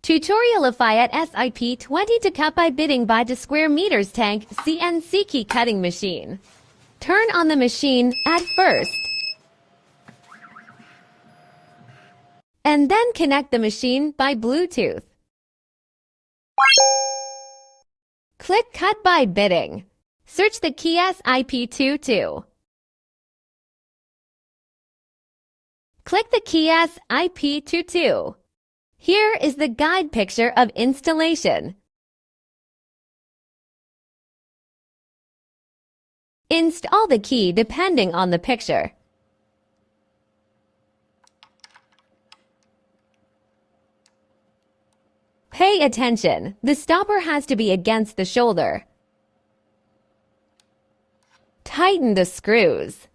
Tutorial of Fiat SIP22 to cut by bidding by the square meters tank CNC key cutting machine. Turn on the machine at first. And then connect the machine by Bluetooth. Click Cut by Bidding. Search the key SIP22. Click the key SIP22. Here is the guide picture of installation. Install the key depending on the picture. Pay attention, the stopper has to be against the shoulder. Tighten the screws.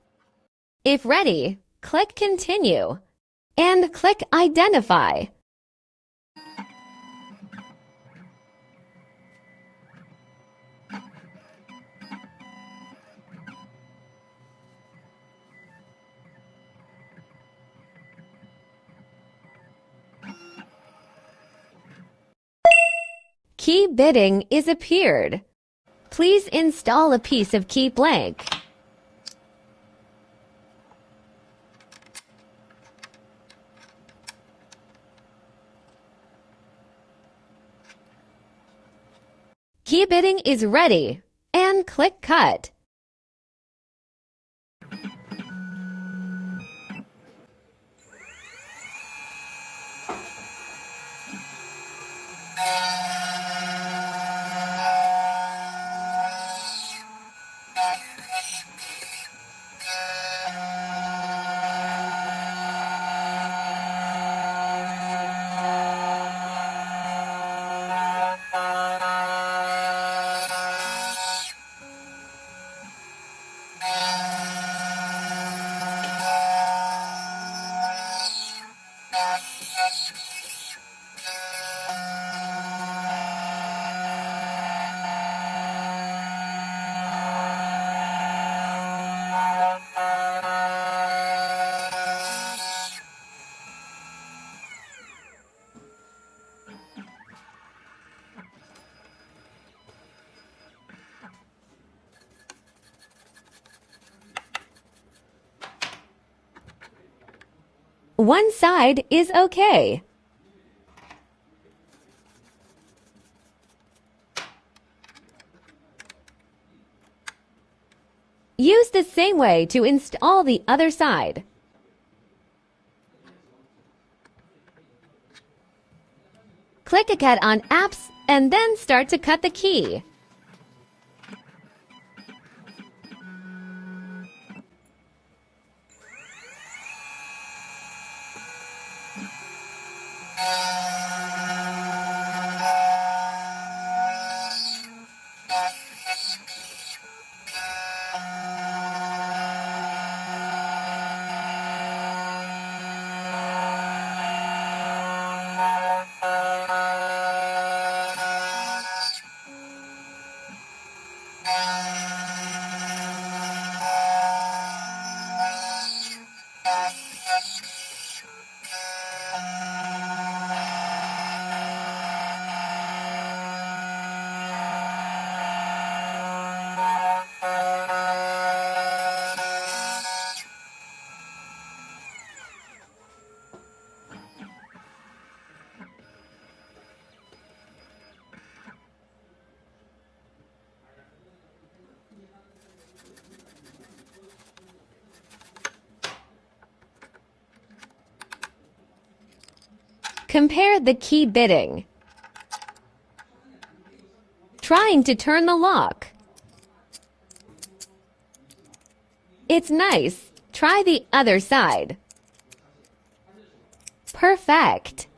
If ready, click Continue and click Identify. Key bidding is appeared. Please install a piece of key blank. Key bidding is ready, and click Cut. One side is okay. Use the same way to install the other side. Click a Cut on Apps and then start to cut the key. Compare the key bidding. Trying to turn the lock. It's nice. Try the other side. Perfect.